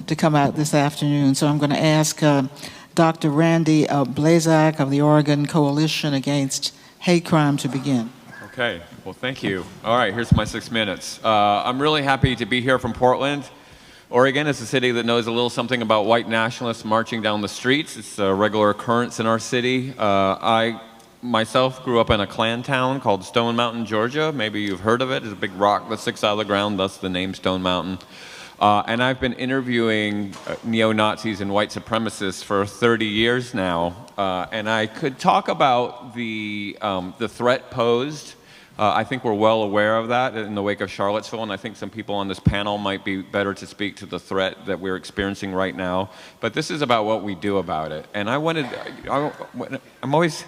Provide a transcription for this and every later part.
to come out this afternoon. So I'm going to ask Dr. Randy Blazak of the Oregon Coalition Against Hate Crime to begin. Okay, well, thank you. All right, here's my 6 minutes. I'm really happy to be here from Portland. Oregon is a city that knows a little something about white nationalists marching down the streets. It's a regular occurrence in our city. I myself grew up in a Klan town called Stone Mountain, Georgia. Maybe you've heard of it. It's a big rock that sticks out of the ground, thus the name Stone Mountain. And I've been interviewing neo-Nazis and white supremacists for 30 years now. And I could talk about the threat posed. I think we're well aware of that in the wake of Charlottesville, and I think some people on this panel might be better to speak to the threat that we're experiencing right now. But this is about what we do about it. And I'm always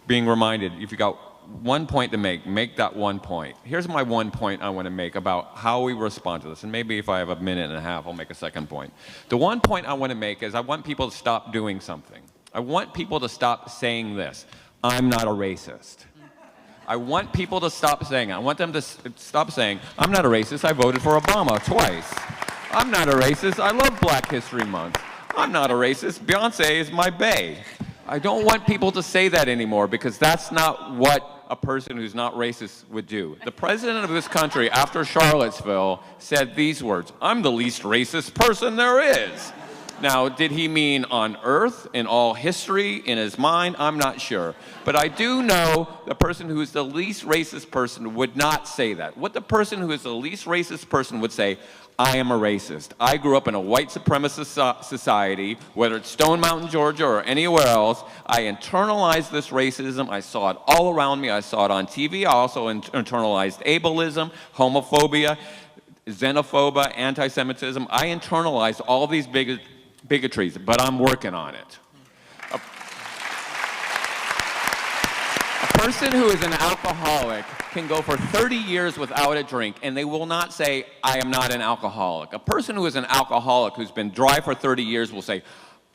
being reminded, if you got one point to make that one point. Here's my one point I want to make about how we respond to this. And maybe if I have a minute and a half, I'll make a second point. The one point I want to make is I want people to stop doing something. I want people to stop saying this: I'm not a racist. I want people to stop saying it. I want them to stop saying, I'm not a racist, I voted for Obama twice. I'm not a racist, I love Black History Month. I'm not a racist, Beyonce is my bae. I don't want people to say that anymore, because that's not what a person who's not racist would do. The president of this country, after Charlottesville, said these words: I'm the least racist person there is. Now, did he mean on earth, in all history, in his mind? I'm not sure. But I do know the person who is the least racist person would not say that. What the person who is the least racist person would say: I am a racist. I grew up in a white supremacist society, whether it's Stone Mountain, Georgia, or anywhere else. I internalized this racism. I saw it all around me. I saw it on TV. I also internalized ableism, homophobia, xenophobia, anti-Semitism. I internalized all these bigotries, but I'm working on it. A person who is an alcoholic can go for 30 years without a drink, and they will not say, I am not an alcoholic. A person who is an alcoholic who's been dry for 30 years will say,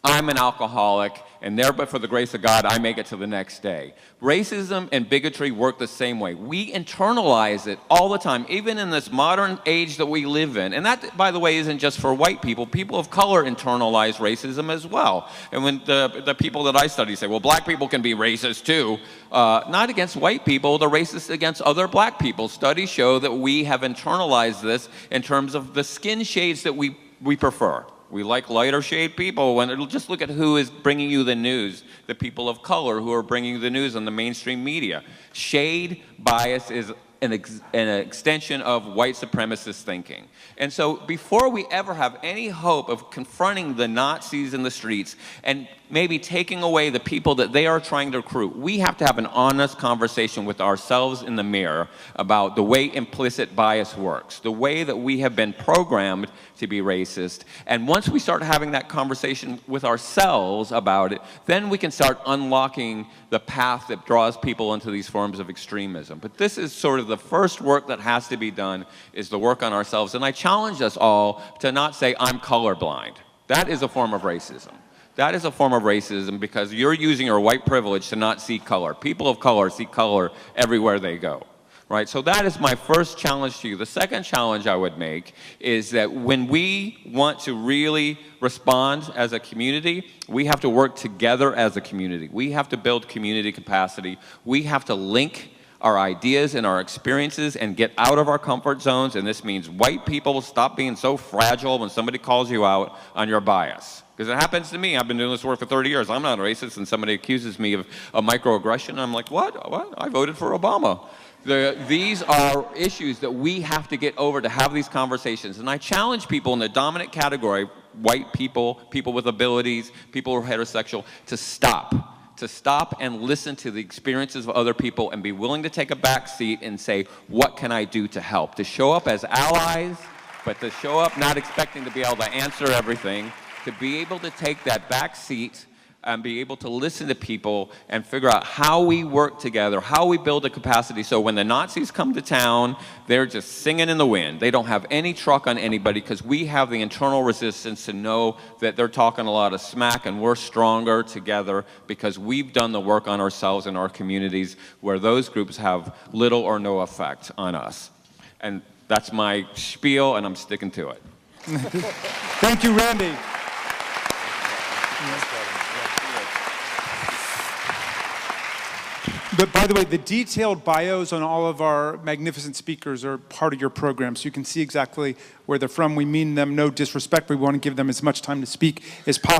I'm an alcoholic, and there, but for the grace of God, I make it to the next day. Racism and bigotry work the same way. We internalize it all the time, even in this modern age that we live in. And that, by the way, isn't just for white people. People of color internalize racism as well. And when the people that I study say, well, black people can be racist too, not against white people, they're racist against other black people. Studies show that we have internalized this in terms of the skin shades that we prefer. We like lighter shade people. Just look at who is bringing you the news, the people of color who are bringing you the news on the mainstream media. Shade bias is an extension of white supremacist thinking. And so before we ever have any hope of confronting the Nazis in the streets and maybe taking away the people that they are trying to recruit, we have to have an honest conversation with ourselves in the mirror about the way implicit bias works, the way that we have been programmed to be racist. And once we start having that conversation with ourselves about it, then we can start unlocking the path that draws people into these forms of extremism. But this is sort of the first work that has to be done, is the work on ourselves. And I challenge us all to not say, I'm colorblind. That is a form of racism. That is a form of racism because you're using your white privilege to not see color. People of color see color everywhere they go, right? So that is my first challenge to you. The second challenge I would make is that when we want to really respond as a community, we have to work together as a community. We have to build community capacity. We have to link our ideas and our experiences and get out of our comfort zones. And this means white people stop being so fragile when somebody calls you out on your bias. Because it happens to me. I've been doing this work for 30 years. I'm not a racist, and somebody accuses me of a microaggression. I'm like, what? I voted for Obama. These are issues that we have to get over to have these conversations. And I challenge people in the dominant category, white people, people with abilities, people who are heterosexual, to stop and listen to the experiences of other people and be willing to take a back seat and say, what can I do to help? To show up as allies, but to show up not expecting to be able to answer everything, to be able to take that back seat and be able to listen to people and figure out how we work together, how we build a capacity so when the Nazis come to town, they're just singing in the wind. They don't have any truck on anybody because we have the internal resistance to know that they're talking a lot of smack and we're stronger together because we've done the work on ourselves and our communities where those groups have little or no effect on us. And that's my spiel, and I'm sticking to it. Thank you, Randy. But by the way, the detailed bios on all of our magnificent speakers are part of your program, so you can see exactly where they're from. We mean them no disrespect. We want to give them as much time to speak as possible.